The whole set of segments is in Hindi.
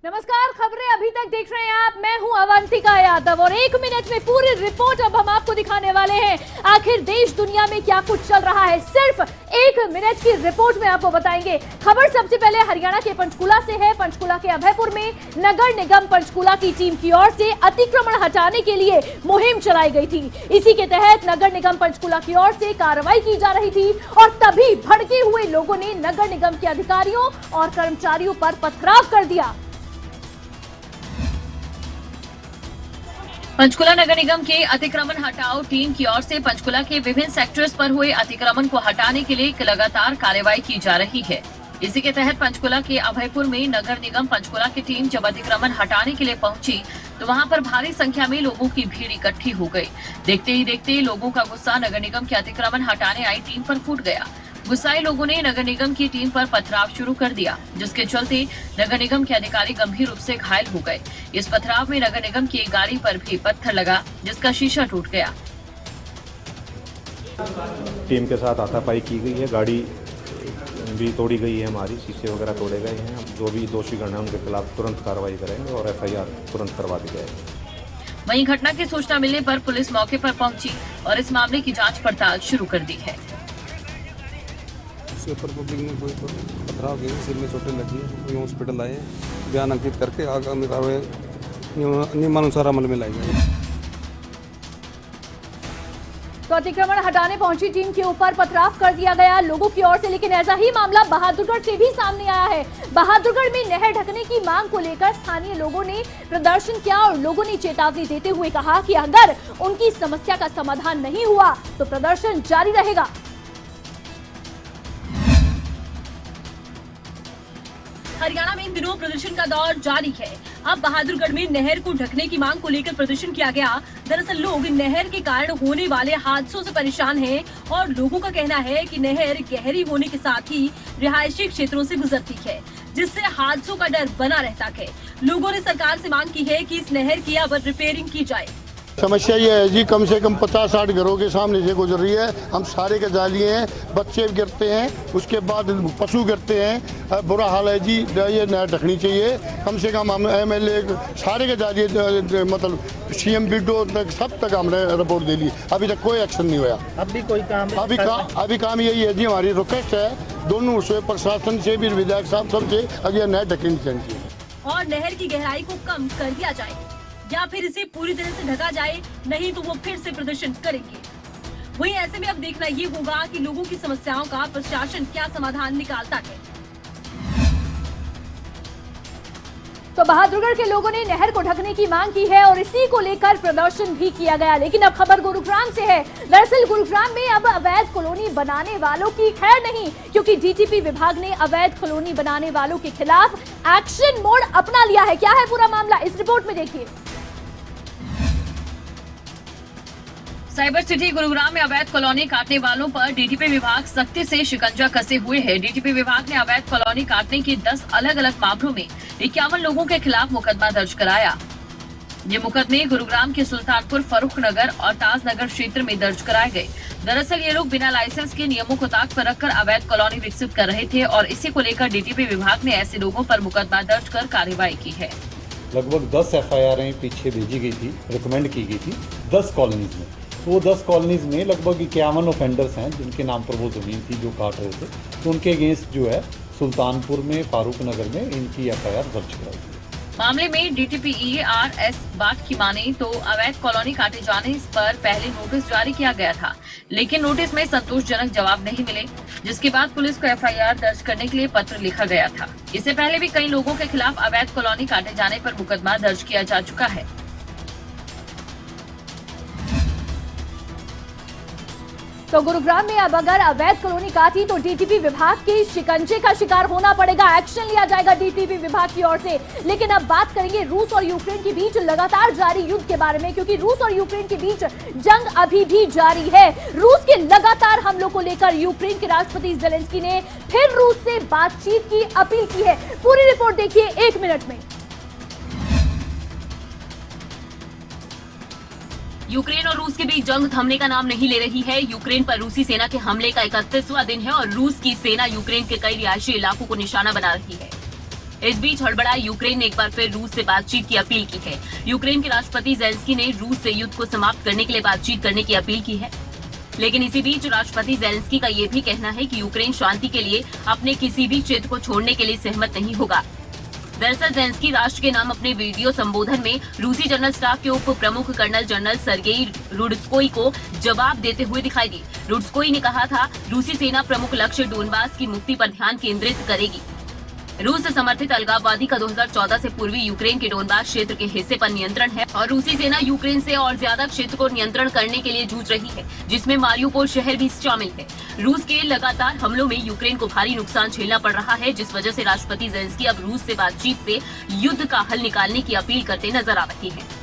नमस्कार, खबरें अभी तक देख रहे हैं आप। मैं हूं अवंतिका यादव और 1 मिनट में पूरी रिपोर्ट अब हम आपको दिखाने वाले हैं। आखिर देश दुनिया में क्या कुछ चल रहा है, सिर्फ 1 मिनट की रिपोर्ट में आपको बताएंगे। खबर सबसे पहले हरियाणा के पंचकुला से है। पंचकुला के अभयपुर में नगर निगम पंचकुला की टीम की ओर से अतिक्रमण हटाने के लिए मुहिम चलाई गई थी। इसी के तहत नगर निगम पंचकुला की ओर से कार्रवाई की जा रही थी और तभी भड़के हुए लोगों ने नगर निगम के अधिकारियों और कर्मचारियों पर पथराव कर दिया। पंचकुला नगर निगम के अतिक्रमण हटाओ टीम की ओर से पंचकुला के विभिन्न सेक्टर्स पर हुए अतिक्रमण को हटाने के लिए लगातार कार्रवाई की जा रही है। इसी के तहत पंचकुला के अभयपुर में नगर निगम पंचकुला की टीम जब अतिक्रमण हटाने के लिए पहुंची तो वहां पर भारी संख्या में लोगों की भीड़ इकट्ठी हो गई। देखते ही देखते लोगों का गुस्सा नगर निगम के अतिक्रमण हटाने आई टीम पर फूट गया। गुस्साए लोगों ने नगर निगम की टीम पर पथराव शुरू कर दिया, जिसके चलते नगर निगम के अधिकारी गंभीर रूप से घायल हो गए। इस पथराव में नगर निगम की एक गाड़ी पर भी पत्थर लगा, जिसका शीशा टूट गया। टीम के साथ हाथापाई की गई है, गाड़ी भी तोड़ी गई है, हमारी शीशे वगैरह तोड़े गए हैं। हम जो भी दोषी गण हैं उनके खिलाफ तुरंत कार्रवाई करेंगे और FIR तुरंत करवा दी जाएगी। वहीं घटना की सूचना मिलने पर पुलिस मौके पर पहुंची और इस मामले की जांच पड़ताल शुरू कर दी है। उसके ऊपर पब्लिक में कोई पथराव किए, सिर में चोटें लगी, कोई हॉस्पिटल आए, बयान अंकित करके आगामी कार्रवाई नियमानुसार अमल में लाई जाएगी। तो अतिक्रमण हटाने पहुंची टीम के ऊपर पथराव कर दिया गया लोगों की ओर से। लेकिन ऐसा ही मामला बहादुरगढ़ से भी सामने आया है। बहादुरगढ़ में नहर ढकने की मांग को लेकर स्थानीय लोगों ने प्रदर्शन किया और लोगों ने चेतावनी देते हुए कहा कि अगर उनकी समस्या का समाधान नहीं हुआ तो प्रदर्शन जारी रहेगा। हरियाणा में इन दिनों प्रदर्शन का दौर जारी है। अब बहादुरगढ़ में नहर को ढकने की मांग को लेकर प्रदर्शन किया गया। दरअसल लोग नहर के कारण होने वाले हादसों से परेशान हैं और लोगों का कहना है कि नहर गहरी होने के साथ ही रिहायशी क्षेत्रों से गुजरती है, जिससे हादसों का डर बना रहता है। लोगों ने सरकार से मांग की है कि इस नहर की अब रिपेयरिंग की जाए। समस्या ये है जी, कम से कम 50-60 घरों के सामने से गुजर रही है। हम सारे के जालिए हैं, बच्चे गिरते हैं, उसके बाद पशु गिरते हैं। बुरा हाल है जी, ये नहर ढकनी चाहिए। कम से कम हम MLA सारे के जालिए, मतलब CM BDO तक सब तक हमने रिपोर्ट दे ली, अभी तक कोई एक्शन नहीं हुआ। अभी कोई काम अभी काम यही है जी, हमारी रिक्वेस्ट है दोनों से, प्रशासन से भी, विधायक साहब सबसे, अगर नहर ढकनी चाहिए और नहर की गहराई को कम कर दिया जाए या फिर इसे पूरी तरह से ढका जाए, नहीं तो वो फिर से प्रदर्शन करेंगे। वहीं ऐसे में अब देखना ये होगा कि लोगों की समस्याओं का प्रशासन क्या समाधान निकालता है। तो बहादुरगढ़ के लोगों ने नहर को ढकने की मांग की है और इसी को लेकर प्रदर्शन भी किया गया। लेकिन अब खबर गुरुग्राम से है। दरअसल गुरुग्राम में अब अवैध कॉलोनी बनाने वालों की खैर नहीं, क्योंकि DTP विभाग ने अवैध कॉलोनी बनाने वालों के खिलाफ एक्शन मोड अपना लिया है। क्या है पूरा मामला, इस रिपोर्ट में देखिए। साइबर सिटी गुरुग्राम में अवैध कॉलोनी काटने वालों पर DTP विभाग सख्ती से शिकंजा कसे हुए है। DTP विभाग ने अवैध कॉलोनी काटने के 10 अलग अलग मामलों में 51 लोगों के खिलाफ मुकदमा दर्ज कराया। ये मुकदमे गुरुग्राम के सुल्तानपुर, फरूख नगर और ताज नगर क्षेत्र में दर्ज कराए गए। दरअसल ये लोग बिना लाइसेंस के नियमों को ताक पर रखकर अवैध कॉलोनी विकसित कर रहे थे और इसी को लेकर DTP विभाग ने ऐसे लोगों पर मुकदमा दर्ज कर कार्रवाई की है। लगभग 10 FIR पीछे भेजी गई थी, रिकमेंड की गई थी 10 कॉलोनीज में। तो वो 10 कॉलोनीज में लगभग 51 ऑफेंडर्स हैं जिनके नाम पर वो ज़मीन थी जो काट रहे थे। तो उनके अगेंस्ट जो है सुल्तानपुर में, फारूक नगर में इनकी FIR दर्ज कराई गई। मामले में DTP ERS बात की माने तो अवैध कॉलोनी काटे जाने पर पहले नोटिस जारी किया गया था, लेकिन नोटिस में संतोषजनक जवाब नहीं मिले, जिसके बाद पुलिस को FIR दर्ज करने के लिए पत्र लिखा गया था। इससे पहले भी कई लोगों के खिलाफ अवैध कॉलोनी काटे जाने पर मुकदमा दर्ज किया जा चुका है। तो गुरुग्राम में अब अगर अवैध कॉलोनी काटी तो DTP विभाग के शिकंजे का शिकार होना पड़ेगा। एक्शन लिया जाएगा DTP विभाग की ओर से। लेकिन अब बात करेंगे रूस और यूक्रेन के बीच लगातार जारी युद्ध के बारे में, क्योंकि रूस और यूक्रेन के बीच जंग अभी भी जारी है। रूस के लगातार हमलों को लेकर यूक्रेन के राष्ट्रपति ज़ेलेंस्की ने फिर रूस से बातचीत की अपील की है। पूरी रिपोर्ट देखिए 1 मिनट में। यूक्रेन और रूस के बीच जंग थमने का नाम नहीं ले रही है। यूक्रेन पर रूसी सेना के हमले का 31वां दिन है और रूस की सेना यूक्रेन के कई रिहायशी इलाकों को निशाना बना रही है। इस बीच हड़बड़ाए यूक्रेन ने एक बार फिर रूस से बातचीत की अपील की है। यूक्रेन के राष्ट्रपति ज़ेलेंस्की ने रूस से युद्ध को समाप्त करने के लिए बातचीत करने की अपील की है। लेकिन इसी बीच राष्ट्रपति ज़ेलेंस्की का ये भी कहना है कि यूक्रेन शांति के लिए अपने किसी भी क्षेत्र को छोड़ने के लिए सहमत नहीं होगा। दरअसल ज़ेलेंस्की राष्ट्र के नाम अपने वीडियो संबोधन में रूसी जनरल स्टाफ के उप प्रमुख कर्नल जनरल सर्गेई रुड्स्कोई को जवाब देते हुए दिखाई दी। रुड्स्कोई ने कहा था, रूसी सेना प्रमुख लक्ष्य डोनबास की मुक्ति पर ध्यान केंद्रित करेगी। रूस से समर्थित अलगाववादी का 2014 से पूर्वी यूक्रेन के डोनबास क्षेत्र के हिस्से पर नियंत्रण है और रूसी सेना यूक्रेन से और ज्यादा क्षेत्र को नियंत्रण करने के लिए जूझ रही है, जिसमें मारियुपोल शहर भी शामिल है। रूस के लगातार हमलों में यूक्रेन को भारी नुकसान झेलना पड़ रहा है, जिस वजह से राष्ट्रपति ज़ेलेंस्की अब रूस से बातचीत से युद्ध का हल निकालने की अपील करते नजर आ रहे हैं।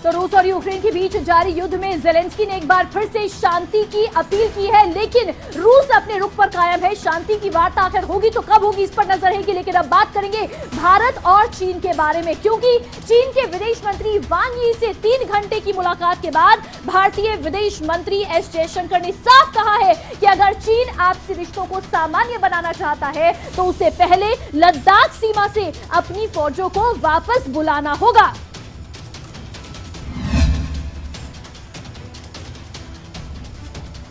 तो रूस और यूक्रेन के बीच जारी युद्ध में ज़ेलेंस्की ने एक बार फिर से शांति की अपील की है, लेकिन रूस अपने रुख पर कायम है। शांति की वार्ता आखिर होगी तो कब होगी, इस पर नजर रहेगी। लेकिन अब बात करेंगे भारत और चीन के बारे में, क्योंकि चीन के विदेश मंत्री वांग यी से 3 घंटे की मुलाकात के बाद भारतीय विदेश मंत्री एस जयशंकर ने साफ कहा है कि अगर चीन आपसी रिश्तों को सामान्य बनाना चाहता है तो उसे पहले लद्दाख सीमा से अपनी फौजों को वापस बुलाना होगा।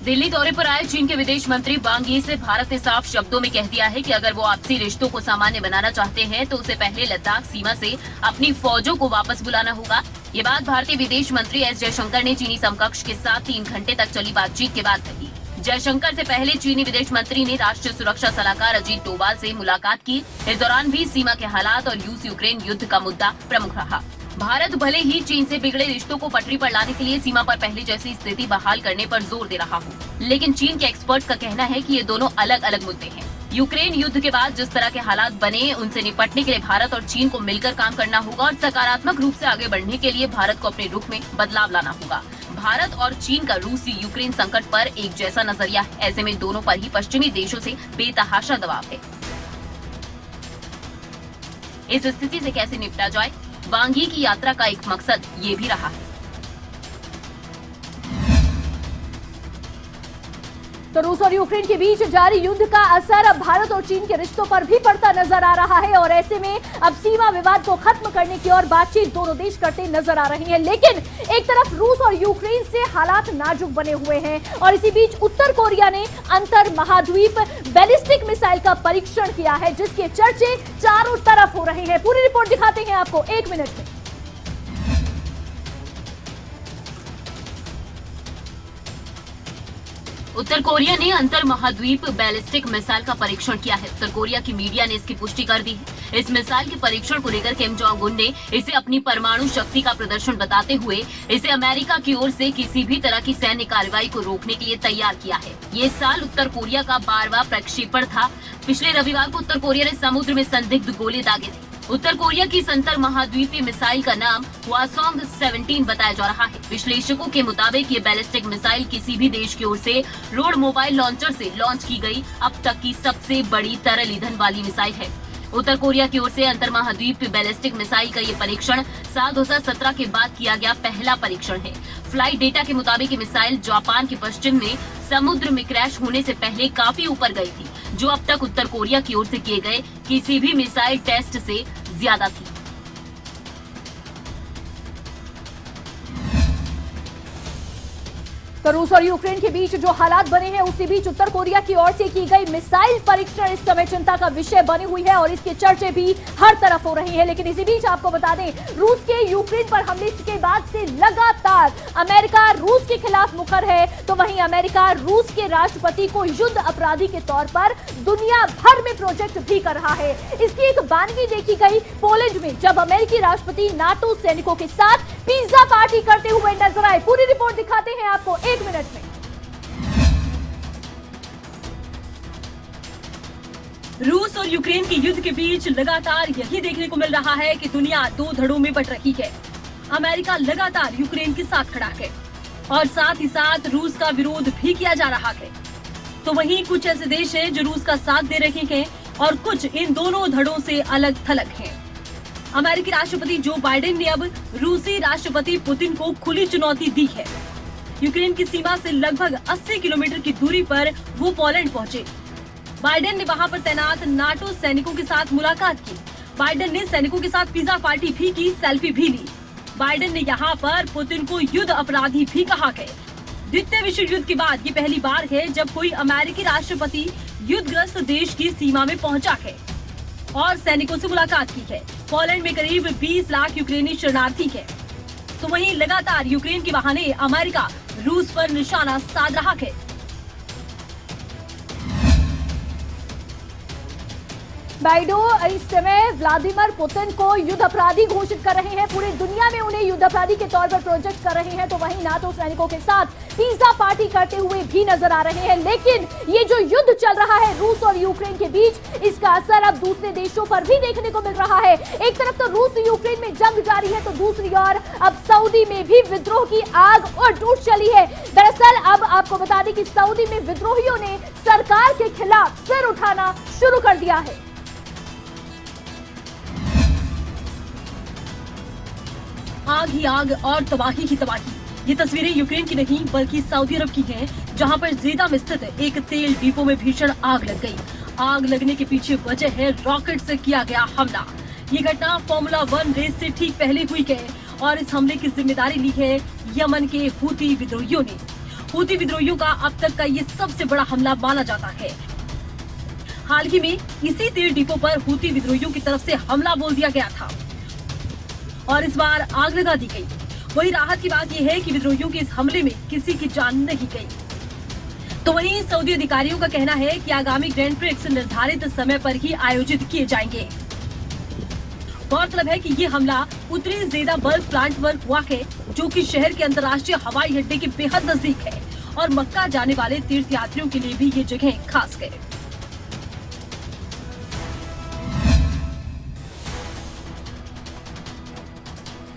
दिल्ली दौरे पर आए चीन के विदेश मंत्री वांग यी से भारत ने साफ शब्दों में कह दिया है कि अगर वो आपसी रिश्तों को सामान्य बनाना चाहते हैं तो उसे पहले लद्दाख सीमा से अपनी फौजों को वापस बुलाना होगा। ये बात भारतीय विदेश मंत्री एस जयशंकर ने चीनी समकक्ष के साथ 3 घंटे तक चली बातचीत के बाद कही। जयशंकर से पहले चीनी विदेश मंत्री ने राष्ट्रीय सुरक्षा सलाहकार अजीत डोभाल से मुलाकात की। इस दौरान भी सीमा के हालात और रूस यूक्रेन युद्ध का मुद्दा प्रमुख रहा। भारत भले ही चीन से बिगड़े रिश्तों को पटरी पर लाने के लिए सीमा पर पहले जैसी स्थिति बहाल करने पर जोर दे रहा हो, लेकिन चीन के एक्सपर्ट का कहना है कि ये दोनों अलग अलग मुद्दे हैं। यूक्रेन युद्ध के बाद जिस तरह के हालात बने, उनसे निपटने के लिए भारत और चीन को मिलकर काम करना होगा और सकारात्मक रूप से आगे बढ़ने के लिए भारत को अपने रुख में बदलाव लाना होगा। भारत और चीन का रूसी यूक्रेन संकट पर एक जैसा नजरिया है, ऐसे में दोनों पर ही पश्चिमी देशों से बेतहाशा दबाव है। इस स्थिति से कैसे निपटा जाए, वांग यी की यात्रा का एक मकसद ये भी रहा है। तो रूस और यूक्रेन के बीच जारी युद्ध का असर अब भारत और चीन के रिश्तों पर भी पड़ता नजर आ रहा है और ऐसे में अब सीमा विवाद को खत्म करने की ओर बातचीत दोनों देश करते नजर आ रहे हैं। लेकिन एक तरफ रूस और यूक्रेन से हालात नाजुक बने हुए हैं और इसी बीच उत्तर कोरिया ने अंतर महाद्वीप बैलिस्टिक मिसाइल का परीक्षण किया है, जिसके चर्चे चारों तरफ हो रहे हैं। पूरी रिपोर्ट दिखाते हैं आपको 1 मिनट में। उत्तर कोरिया ने अंतर महाद्वीप बैलिस्टिक मिसाइल का परीक्षण किया है। उत्तर कोरिया की मीडिया ने इसकी पुष्टि कर दी है। इस मिसाइल के परीक्षण को लेकर किम जोंग उन ने इसे अपनी परमाणु शक्ति का प्रदर्शन बताते हुए इसे अमेरिका की ओर से किसी भी तरह की सैन्य कार्रवाई को रोकने के लिए तैयार किया है। ये साल उत्तर कोरिया का 12वां प्रक्षेपण था। पिछले रविवार को उत्तर कोरिया ने समुद्र में संदिग्ध गोले दागे थे। उत्तर कोरिया की इस अंतर महाद्वीपीय मिसाइल का नाम हवासोंग 17 बताया जा रहा है। विश्लेषकों के मुताबिक ये बैलिस्टिक मिसाइल किसी भी देश की ओर से रोड मोबाइल लॉन्चर से लॉन्च की गई अब तक की सबसे बड़ी तरल ईंधन वाली मिसाइल है। उत्तर कोरिया की ओर से अंतर महाद्वीपीय बैलिस्टिक मिसाइल का ये परीक्षण साल 2017 के बाद किया गया पहला परीक्षण है। फ्लाइट डेटा के मुताबिक ये मिसाइल जापान के पश्चिम में समुद्र में क्रैश होने से पहले काफी ऊपर गई थी, जो अब तक उत्तर कोरिया की ओर से किए गए किसी भी मिसाइल टेस्ट से ज्यादा थी। तो रूस और यूक्रेन के बीच जो हालात बने हैं, उसी बीच उत्तर कोरिया की ओर से की गई मिसाइल परीक्षण इस समय चिंता का विषय बनी हुई है और इसके चर्चे भी हर तरफ हो रही हैं। लेकिन इसी बीच आपको बता दें, रूस के यूक्रेन पर हमले के बाद से लगातार अमेरिका रूस के खिलाफ मुखर है, तो वहीं अमेरिका रूस के राष्ट्रपति को युद्ध अपराधी के तौर पर दुनिया भर में प्रोजेक्ट भी कर रहा है। इसकी एक बानगी देखी गई पोलैंड में, जब अमेरिकी राष्ट्रपति नाटो सैनिकों के साथ पिज्जा पार्टी करते हुए नजर आए। पूरी रिपोर्ट दिखाते हैं आपको 1 मिनट में। रूस और यूक्रेन के युद्ध के बीच लगातार यही देखने को मिल रहा है कि दुनिया 2 धड़ों में बंट रही है। अमेरिका लगातार यूक्रेन के साथ खड़ा है और साथ ही साथ रूस का विरोध भी किया जा रहा है। तो वहीं कुछ ऐसे देश हैं जो रूस का साथ दे रहे हैं और कुछ इन दोनों धड़ों से अलग थलग हैं। अमेरिकी राष्ट्रपति जो बाइडेन ने अब रूसी राष्ट्रपति पुतिन को खुली चुनौती दी है। यूक्रेन की सीमा से लगभग 80 किलोमीटर की दूरी पर वो पोलैंड पहुंचे। बाइडेन ने वहां पर तैनात नाटो सैनिकों के साथ मुलाकात की। बाइडेन ने सैनिकों के साथ पिज्जा पार्टी भी की, सेल्फी भी ली। बाइडेन ने यहाँ पर पुतिन को युद्ध अपराधी भी कहा है। द्वितीय विश्व युद्ध के बाद ये पहली बार है जब कोई अमेरिकी राष्ट्रपति युद्धग्रस्त देश की सीमा में पहुंचा है और सैनिकों से मुलाकात की है। पोलैंड में करीब 20 लाख यूक्रेनी शरणार्थी है। तो वहीं लगातार यूक्रेन के बहाने अमेरिका रूस पर निशाना साध रहा है। बाइडो इस समय व्लादिमीर पुतिन को युद्ध अपराधी घोषित कर रहे हैं। पूरी दुनिया में उन्हें युद्ध अपराधी के तौर पर प्रोजेक्ट कर रहे हैं। तो वहीं नाटो सैनिकों के साथ पिज्जा पार्टी करते हुए भी नजर आ रहे हैं। लेकिन ये जो युद्ध चल रहा है रूस और यूक्रेन के बीच, इसका असर अब दूसरे देशों पर भी देखने को मिल रहा है। एक तरफ तो रूस यूक्रेन में जंग जारी है, तो दूसरी ओर अब सऊदी में भी विद्रोह की आग उठ चली है। दरअसल अब आपको बता दें कि सऊदी में विद्रोहियों ने सरकार के खिलाफ सिर उठाना शुरू कर दिया है। आग ही आग और तबाही ही तबाही। ये तस्वीरें यूक्रेन की नहीं बल्कि सऊदी अरब की हैं, जहां पर जेदा में स्थित एक तेल डिपो में भीषण आग लग गई। आग लगने के पीछे वजह है रॉकेट से किया गया हमला। ये घटना फॉर्मूला 1 रेस से ठीक पहले हुई है और इस हमले की जिम्मेदारी ली है यमन के हूती विद्रोहियों ने। हूती विद्रोहियों का अब तक का ये सबसे बड़ा हमला माना जाता है। हाल ही में इसी तेल डिपो पर हूती विद्रोहियों की तरफ से हमला बोल दिया गया था और इस बार आग लगा दी गई। वही राहत की बात यह है कि विद्रोहियों के इस हमले में किसी की जान नहीं गई। तो वहीं सऊदी अधिकारियों का कहना है कि आगामी ग्रैंड प्रिक्स निर्धारित समय पर ही आयोजित किए जाएंगे। गौरतलब है कि ये हमला उत्तरी जेदा बल्क प्लांट पर हुआ है, जो कि शहर के अंतर्राष्ट्रीय हवाई अड्डे के बेहद नजदीक है और मक्का जाने वाले तीर्थ यात्रियों के लिए भी ये जगह खास है।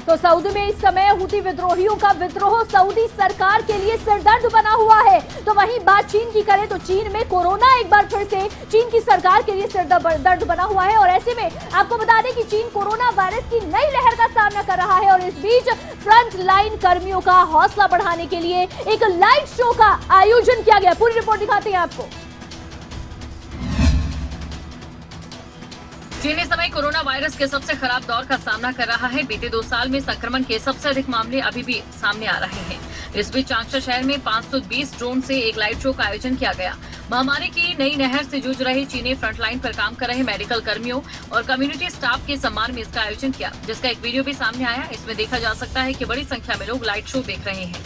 तो सऊदी में इस समय हूती विद्रोहियों का विद्रोह सऊदी सरकार के लिए सिरदर्द बना हुआ है। तो वहीं बात चीन की करें तो चीन में कोरोना एक बार फिर से चीन की सरकार के लिए सिरदर्द बना हुआ है। और ऐसे में आपको बता दें कि चीन कोरोना वायरस की नई लहर का सामना कर रहा है और इस बीच फ्रंट लाइन कर्मियों का हौसला बढ़ाने के लिए एक लाइव शो का आयोजन किया गया। पूरी रिपोर्ट दिखाते हैं आपको। चीन इस समय कोरोना वायरस के सबसे खराब दौर का सामना कर रहा है। बीते 2 साल में संक्रमण के सबसे अधिक मामले अभी भी सामने आ रहे हैं। इस बीच चांगशा शहर में 520 ड्रोन से एक लाइव शो का आयोजन किया गया। महामारी की नई लहर से जूझ रहे चीनी फ्रंटलाइन पर काम कर रहे मेडिकल कर्मियों और कम्युनिटी स्टाफ के सम्मान में इसका आयोजन किया, जिसका एक वीडियो भी सामने आया। इसमें देखा जा सकता है कि बड़ी संख्या में लोग लाइव शो देख रहे हैं।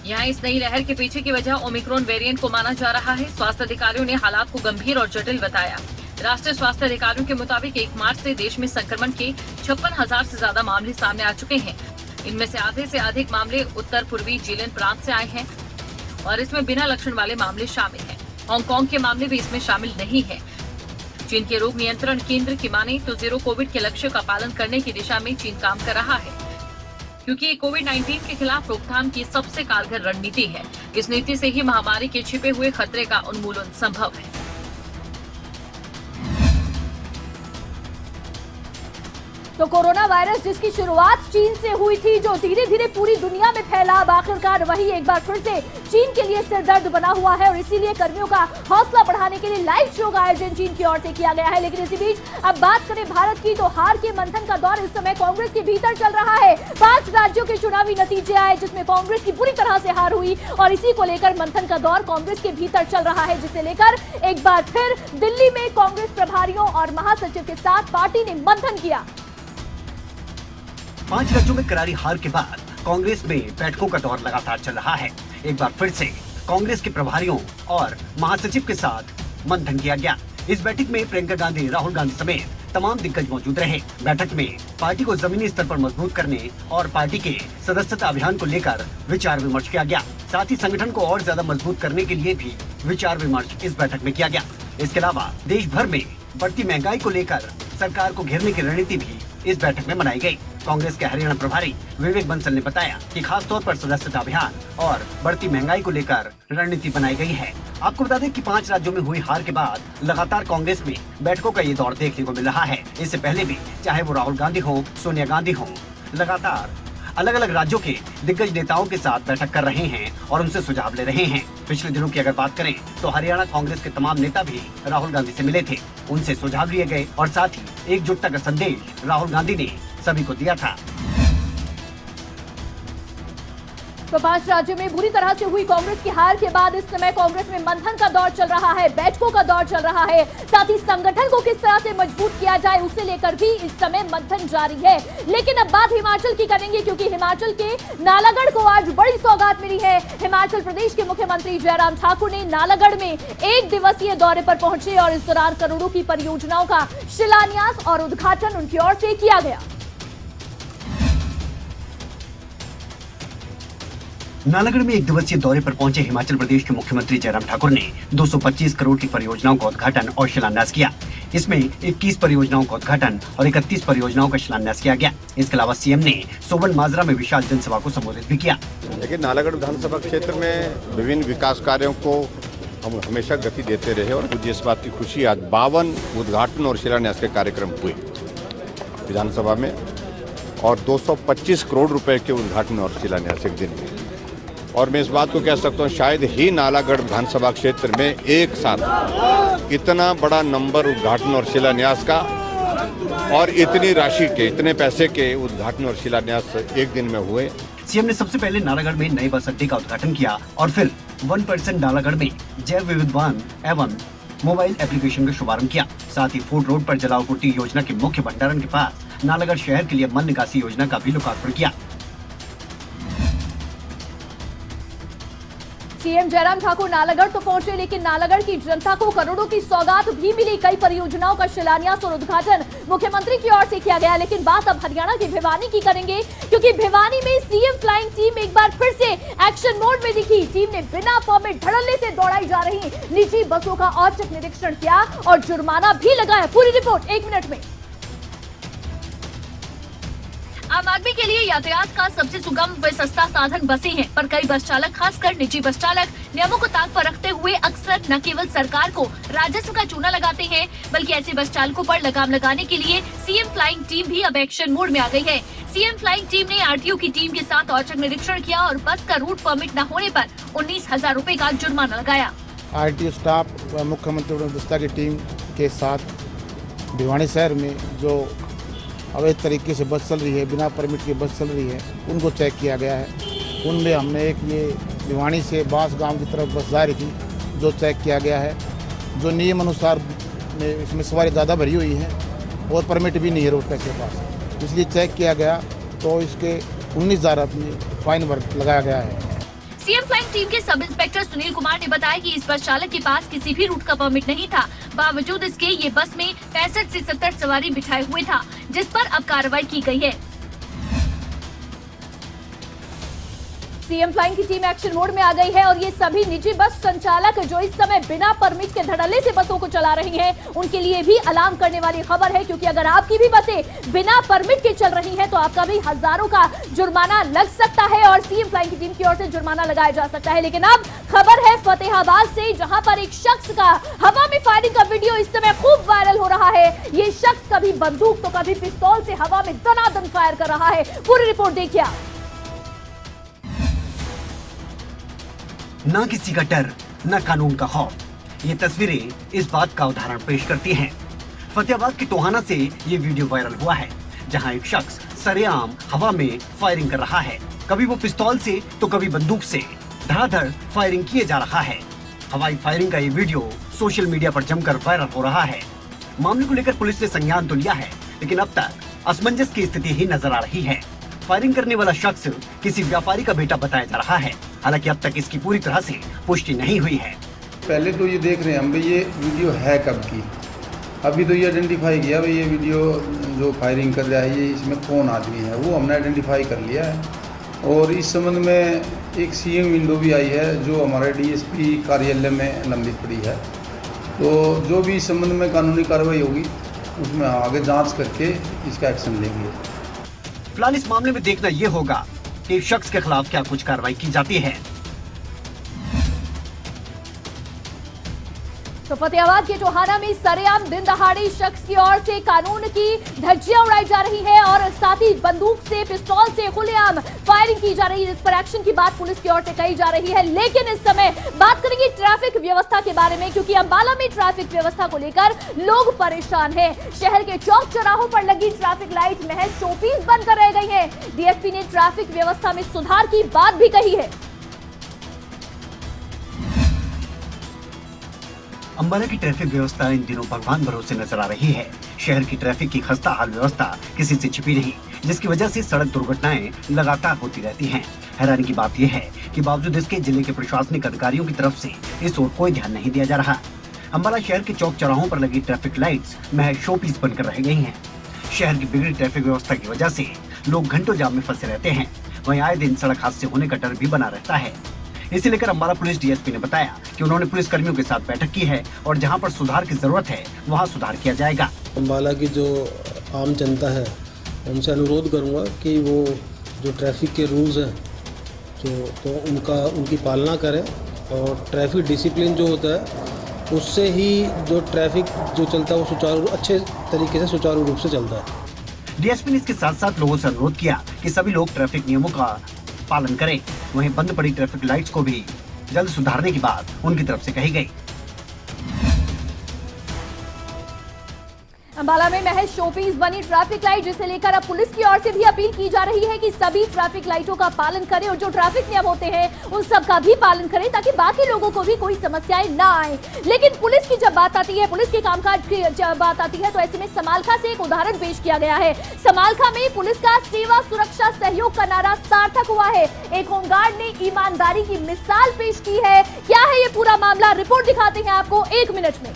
यहाँ इस नई लहर के पीछे की वजह ओमिक्रॉन वेरिएंट को माना जा रहा है। स्वास्थ्य अधिकारियों ने हालात को गंभीर और जटिल बताया। राष्ट्रीय स्वास्थ्य अधिकारियों के मुताबिक 1 मार्च से देश में संक्रमण के 56,000 से ज्यादा मामले सामने आ चुके हैं। इनमें से आधे से अधिक मामले उत्तर पूर्वी जीलन प्रांत से आए हैं और इसमें बिना लक्षण वाले मामले शामिल हैं। हांगकांग के मामले भी इसमें शामिल नहीं है। चीन के रोग नियंत्रण केंद्र की माने तो 0 कोविड के लक्ष्य का पालन करने की दिशा में चीन काम कर रहा है, क्योंकि कोविड-19 के खिलाफ रोकथाम की सबसे कारगर रणनीति है। इस नीति से ही महामारी के छिपे हुए खतरे का उन्मूलन संभव है। तो कोरोना वायरस जिसकी शुरुआत चीन से हुई थी, जो धीरे धीरे पूरी दुनिया में फैला, अब आखिरकार वही एक बार फिर से चीन के लिए सिरदर्द बना हुआ है और इसीलिए कर्मियों का हौसला बढ़ाने के लिए लाइव शो का आयोजन चीन की ओर से किया गया है। लेकिन इसी बीच अब बात करें भारत की, तो हार के मंथन का दौर इस समय कांग्रेस के भीतर चल रहा है। 5 राज्यों के चुनावी नतीजे आए जिसमें कांग्रेस की बुरी तरह से हार हुई और इसी को लेकर मंथन का दौर कांग्रेस के भीतर चल रहा है, जिसे लेकर एक बार फिर दिल्ली में कांग्रेस प्रभारियों और महासचिव के साथ पार्टी ने मंथन किया। 5 राज्यों में करारी हार के बाद कांग्रेस में बैठकों का दौर लगातार चल रहा है। एक बार फिर से कांग्रेस के प्रभारियों और महासचिव के साथ मंथन किया गया। इस बैठक में प्रियंका गांधी, राहुल गांधी समेत तमाम दिग्गज मौजूद रहे। बैठक में पार्टी को जमीनी स्तर पर मजबूत करने और पार्टी के सदस्यता अभियान को लेकर विचार विमर्श किया गया। साथ ही संगठन को और ज्यादा मजबूत करने के लिए भी विचार विमर्श इस बैठक में किया गया। इसके अलावा देश भर में बढ़ती महंगाई को लेकर सरकार को घेरने की रणनीति भी इस बैठक में बनाई गई। कांग्रेस के हरियाणा प्रभारी विवेक बंसल ने बताया कि खास तौर पर सदस्यता अभियान और बढ़ती महंगाई को लेकर रणनीति बनाई गई है। आपको बता दें कि 5 राज्यों में हुई हार के बाद लगातार कांग्रेस में बैठकों का ये दौर देखने को मिल रहा है। इससे पहले भी चाहे वो राहुल गांधी हो, सोनिया गांधी हो, लगातार अलग अलग राज्यों के दिग्गज नेताओं के साथ बैठक कर रहे हैं और उनसे सुझाव ले रहे हैं। पिछले दिनों की अगर बात करें तो हरियाणा कांग्रेस के तमाम नेता भी राहुल गांधी से मिले थे, उनसे सुझाव लिए गए और साथ ही एकजुटता का संदेश राहुल गांधी ने सभी को दिया था। तो 5 राज्यों में बुरी तरह से हुई कांग्रेस की हार के बाद इस समय कांग्रेस में मंथन का दौर चल रहा है, बैठकों का दौर चल रहा है, साथ ही संगठन को किस तरह से मजबूत किया जाए उसे लेकर भी इस समय मंथन जारी है। लेकिन अब बात हिमाचल की करेंगे, क्योंकि हिमाचल के नालागढ़ को आज बड़ी सौगात मिली है। हिमाचल प्रदेश के मुख्यमंत्री जयराम ठाकुर ने नालागढ़ में 1 दिवसीय दौरे पर पहुंचे और इस दौरान करोड़ों की परियोजनाओं का शिलान्यास और उद्घाटन उनकी ओर से किया गया। नालागढ़ में 1 दिवसीय दौरे पर पहुंचे हिमाचल प्रदेश के मुख्यमंत्री जयराम ठाकुर ने 225 करोड़ की परियोजनाओं का उद्घाटन और शिलान्यास किया। इसमें 21 परियोजनाओं का उद्घाटन और 31 परियोजनाओं का शिलान्यास किया गया। इसके अलावा सीएम ने सोबन माजरा में विशाल जनसभा को संबोधित भी किया। लेकिन नालागढ़ विधानसभा क्षेत्र में विभिन्न विकास कार्यों को हम हमेशा गति देते रहे और मुझे इस बात की खुशी आज 52 उद्घाटन और शिलान्यास के कार्यक्रम हुए विधानसभा में और 225 करोड़ रुपए के उद्घाटन और शिलान्यास एक दिन में। और मैं इस बात को कह सकता हूँ शायद ही नालागढ़ विधानसभा क्षेत्र में एक साथ इतना बड़ा नंबर उद्घाटन और शिलान्यास का और इतनी राशि के, इतने पैसे के उद्घाटन और शिलान्यास एक दिन में हुए। सीएम ने सबसे पहले नालागढ़ में नए बस अड्डे का उद्घाटन किया और फिर 1% नालागढ़ में जैव विविध वन एवं मोबाइल एप्लीकेशन का शुभारंभ किया। साथ ही फूड रोड पर जलापूर्ति योजना के मुख्य भंडारण के पास नालागढ़ शहर के लिए मन निकासी योजना का भी लोकार्पण किया। सीएम जयराम ठाकुर नालागढ़ तो पहुंचे, लेकिन नालागढ़ की जनता को करोड़ों की सौगात भी मिली। कई परियोजनाओं का शिलान्यास और उद्घाटन मुख्यमंत्री की ओर से किया गया। लेकिन बात अब हरियाणा की भिवानी की करेंगे, क्योंकि भिवानी में सीएम फ्लाइंग टीम एक बार फिर से एक्शन मोड में दिखी। टीम ने बिना परमिट धड़ल्ले से दौड़ाई जा रही निजी बसों का औचक निरीक्षण किया और जुर्माना भी लगाया। पूरी रिपोर्ट 1 मिनट में। आम आदमी के लिए यातायात का सबसे सुगम व सस्ता साधन बसें हैं, पर कई बस चालक, खासकर निजी बस चालक, नियमों को ताक पर रखते हुए अक्सर न केवल सरकार को राजस्व का चूना लगाते हैं, बल्कि ऐसे बस चालकों पर लगाम लगाने के लिए सीएम फ्लाइंग टीम भी अब एक्शन मोड में आ गई है। सीएम फ्लाइंग टीम ने आरटीओ की टीम के साथ औचक निरीक्षण किया और बस का रूट परमिट न होने पर 19,000 रूपए का जुर्माना लगाया। आरटीओ स्टाफ व मुख्यमंत्री व्यवस्था की टीम के साथ भिवानी शहर में जो अवैध तरीके से बस चल रही है, बिना परमिट की बस चल रही है, उनको चेक किया गया है। उनमें हमने एक ये भिवानी से बास गांव की तरफ बस जा रही थी, जो चेक किया गया है, जो नियम अनुसार में इसमें सवारी ज़्यादा भरी हुई है और परमिट भी नहीं है रोड टैक्स के पास, इसलिए चेक किया गया तो इसके 19,000 फाइन लगाया गया है। सीएम फ्लाइंग टीम के सब इंस्पेक्टर सुनील कुमार ने बताया कि इस बस चालक के पास किसी भी रूट का परमिट नहीं था, बावजूद इसके ये बस में 65 से 70 सवारी बिठाए हुए था, जिस पर अब कार्रवाई की गई है। सीएम फ्लाइंग की टीम एक्शन मोड में आ गई है और ये सभी निजी बस संचालक जो इस समय बिना परमिट के धड़ल्ले से बसों को चला रही हैं, उनके लिए भी अलार्म करने वाली खबर है, क्योंकि अगर आपकी भी बसें बिना परमिट के चल रही हैं तो आपका भी हजारों का जुर्माना लग सकता है और सीएम फ्लाइंग की टीम की ओर से जुर्माना लगाया जा सकता है। लेकिन अब खबर है फतेहाबाद से, जहां पर एक शख्स का हवा में फायरिंग का वीडियो इस समय खूब वायरल हो रहा है। ये शख्स कभी बंदूक तो कभी पिस्तौल से हवा में दनादन फायर कर रहा है। पूरी रिपोर्ट देखिए। न किसी का डर, न कानून का खौफ। ये तस्वीरें इस बात का उदाहरण पेश करती हैं। फतेहाबाद के टोहाना से ये वीडियो वायरल हुआ है, जहां एक शख्स सरेआम हवा में फायरिंग कर रहा है। कभी वो पिस्तौल से तो कभी बंदूक से धड़ाधड़ फायरिंग किए जा रहा है। हवाई फायरिंग का ये वीडियो सोशल मीडिया पर जमकर वायरल हो रहा है। मामले को लेकर पुलिस ने संज्ञान तो लिया है, लेकिन अब तक असमंजस की स्थिति ही नजर आ रही है। फायरिंग करने वाला शख्स किसी व्यापारी का बेटा बताया जा रहा है। हालांकि अब तक इसकी पूरी तरह से पुष्टि नहीं हुई है। पहले तो ये देख रहे हैं हम भाई ये वीडियो है कब की। अभी तो ये आइडेंटिफाई किया भाई ये वीडियो जो फायरिंग कर रहा है ये इसमें कौन आदमी है, वो हमने आइडेंटिफाई कर लिया है। और इस संबंध में एक सीएम विंडो भी आई है जो हमारे डीएसपी कार्यालय में लंबित पड़ी है। तो जो भी इस संबंध में कानूनी कार्रवाई होगी उसमें आगे जांच करके इसका एक्शन लेंगे। फिलहाल इस मामले में देखना ये होगा कि इस शख्स के खिलाफ क्या कुछ कार्रवाई की जाती है। तो फतेहाबाद के टोहाना में सरेआम दिन दहाड़े शख्स की ओर से कानून की धज्जियां उड़ाई जा रही है और साथ ही बंदूक से, पिस्तौल से खुलेआम फायरिंग की जा रही है, जिस पर एक्शन की बात पुलिस की ओर से कही जा रही है। लेकिन इस समय बात करेंगे ट्रैफिक व्यवस्था के बारे में, क्योंकि अंबाला में ट्रैफिक व्यवस्था को लेकर लोग परेशान हैं। शहर के चौक चौराहों पर लगी ट्रैफिक लाइट महज शोपीस बनकर रह गई है। डीएसपी ने ट्रैफिक व्यवस्था में सुधार की बात भी कही है। अंबाला की ट्रैफिक व्यवस्था इन दिनों भगवान भरोसे नजर आ रही है। शहर की ट्रैफिक की खस्ता हाल व्यवस्था किसी से छिपी नहीं, जिसकी वजह से सड़क दुर्घटनाएं लगातार होती रहती हैं। हैरानी की बात यह है कि बावजूद इसके जिले के प्रशासनिक अधिकारियों की तरफ से इस ओर कोई ध्यान नहीं दिया जा रहा। अंबाला शहर के चौक चौराहों पर लगी ट्रैफिक लाइट्स महज शोपीस बनकर रह गई हैं। शहर की बिगड़ी ट्रैफिक व्यवस्था की वजह से लोग घंटों जाम में फंसे रहते हैं। वहीं आए दिन सड़क हादसे होने का डर भी बना रहता है। इसे लेकर अंबाला पुलिस डीएसपी ने बताया कि उन्होंने पुलिस कर्मियों के साथ बैठक की है और जहां पर सुधार की जरूरत है वहां सुधार किया जाएगा। अंबाला की जो आम जनता है उनसे अनुरोध करूंगा कि वो जो ट्रैफिक के रूल्स हैं तो उनकी पालना करें और ट्रैफिक डिसिप्लिन जो होता है उससे ही जो ट्रैफिक जो चलता है वो अच्छे तरीके से सुचारू रूप से चलता है। डीएसपी ने इसके साथ साथ लोगों से अनुरोध किया कि सभी लोग ट्रैफिक नियमों का पालन करें। वहीं बंद पड़ी ट्रैफिक लाइट्स को भी जल्द सुधारने की बात उनकी तरफ से कही गई। अंबाला में महज शोपीस बनी ट्रैफिक लाइट, जिसे लेकर अब पुलिस की ओर से भी अपील की जा रही है कि सभी ट्रैफिक लाइटों का पालन करें और जो ट्रैफिक नियम होते हैं उन सब का भी पालन करें ताकि बाकी लोगों को भी कोई समस्याएं ना आए। लेकिन पुलिस की जब बात आती है, पुलिस के कामकाज की जब बात आती है, तो ऐसे में समालखा से एक उदाहरण पेश किया गया है। समालखा में पुलिस का सेवा सुरक्षा सहयोग का नारा सार्थक हुआ है। एक होमगार्ड ने ईमानदारी की मिसाल पेश की है। क्या है ये पूरा मामला, रिपोर्ट दिखाते हैं आपको 1 मिनट में।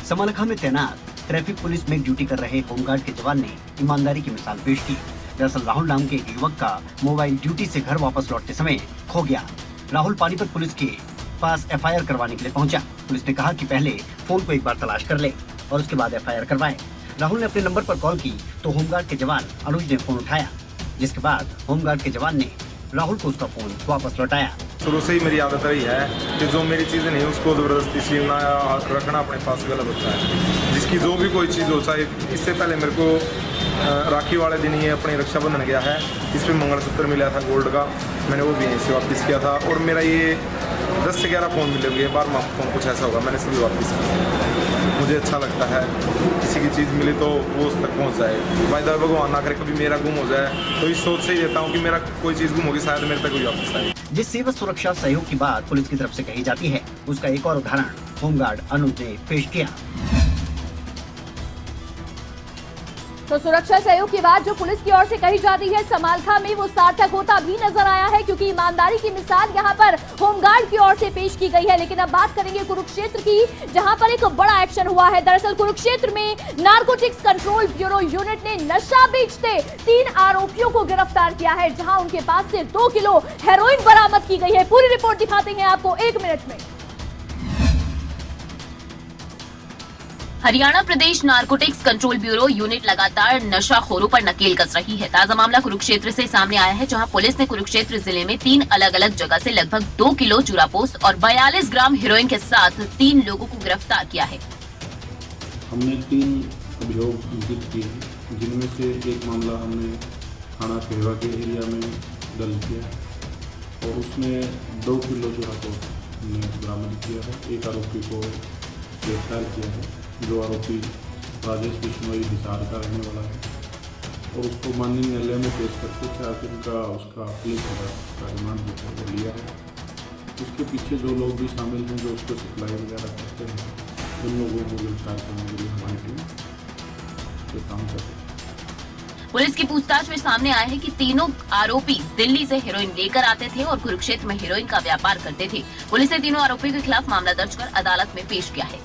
समालखा में तैनात ट्रैफिक पुलिस में ड्यूटी कर रहे होमगार्ड के जवान ने ईमानदारी की मिसाल पेश की। दरअसल राहुल नाम के एक युवक का मोबाइल ड्यूटी से घर वापस लौटते समय खो गया। राहुल पानीपत पुलिस के पास एफआईआर करवाने के लिए पहुंचा। पुलिस ने कहा कि पहले फोन को एक बार तलाश कर ले और उसके बाद एफआईआर करवाएं। राहुल ने अपने नंबर पर कॉल की तो होमगार्ड के जवान अनुज ने फोन उठाया, जिसके बाद होमगार्ड के जवान ने राहुल को उसका फोन वापस लौटाया। शुरू से ही मेरी आदत रही है कि जो मेरी चीज़ें नहीं उसको ज़बरदस्ती छीनना या रखना अपने पास गलत होता है। जिसकी जो भी कोई चीज़ हो, चाहे इससे पहले मेरे को राखी वाले दिन ये अपनी रक्षाबंधन गया है, इस पर मंगलसूत्र मिला था गोल्ड का, मैंने वो भी यहीं से वापस किया था। और मेरा ये 10 से 11 फ़ोन मिले हुए, 12वां फ़ोन कुछ ऐसा होगा, मैंने सभी वापस किया। मुझे अच्छा लगता है किसी की चीज़ मिली तो वो उस तक पहुंच जाए। वायदा भगवान ना करे कभी मेरा गुम हो जाए, तो इस सोच से ही देता हूं कि मेरा कोई चीज़ गुम होगी शायद मेरे तक कोई वापस आए। जिस सेवा सुरक्षा सहयोग की बात पुलिस की तरफ से कही जाती है, उसका एक और उदाहरण होमगार्ड अनुज ने पेश किया। तो सुरक्षा सहयोग की बात जो पुलिस की ओर से कही जाती है समालखा में वो सार्थक होता भी नजर आया है, क्योंकि ईमानदारी की मिसाल यहाँ पर होमगार्ड की ओर से पेश की गई है। लेकिन अब बात करेंगे कुरुक्षेत्र की, जहाँ पर एक बड़ा एक्शन हुआ है। दरअसल कुरुक्षेत्र में नारकोटिक्स कंट्रोल ब्यूरो यूनिट ने नशा बेचते 3 आरोपियों को गिरफ्तार किया है, जहाँ उनके पास से 2 किलो हेरोइन बरामद की गई है। पूरी रिपोर्ट दिखाते हैं आपको 1 मिनट में। हरियाणा प्रदेश नारकोटिक्स कंट्रोल ब्यूरो यूनिट लगातार नशाखोरों पर नकेल कस रही है। ताजा मामला कुरुक्षेत्र से सामने आया है, जहां पुलिस ने कुरुक्षेत्र जिले में 3 अलग-अलग जगह से लगभग 2 किलो चूरापोस्ट और 42 ग्राम हेरोइन के साथ 3 लोगों को गिरफ्तार किया है। हमने 3 अभियोग अंकित किए हैं, जिनमें से एक मामला हमने थाना पेहवा के एरिया में दर्ज किया और उसमें 2 किलो चूरापोस्ट हमने बरामद किया है। एक आरोपी को गिरफ्तार किया है, जो आरोपी राजेश बिश्नोई हिसार का रहने वाला है और उसको माननीय न्यायालय में पेश करके 4 दिन का उसका पुलिस का रिमांड वो लिया है। उसके पीछे जो लोग भी शामिल हैं जो उसको सप्लाई वगैरह करते हैं, उन लोगों को गिरफ्तार करने के लिए हमारी टीम ये काम कर रही है। पुलिस की पूछताछ में सामने आया है कि तीनों आरोपी दिल्ली से हेरोइन लेकर आते थे और कुरुक्षेत्र में हेरोइन का व्यापार करते थे। पुलिस ने तीनों आरोपियों के खिलाफ मामला दर्ज कर अदालत में पेश किया है।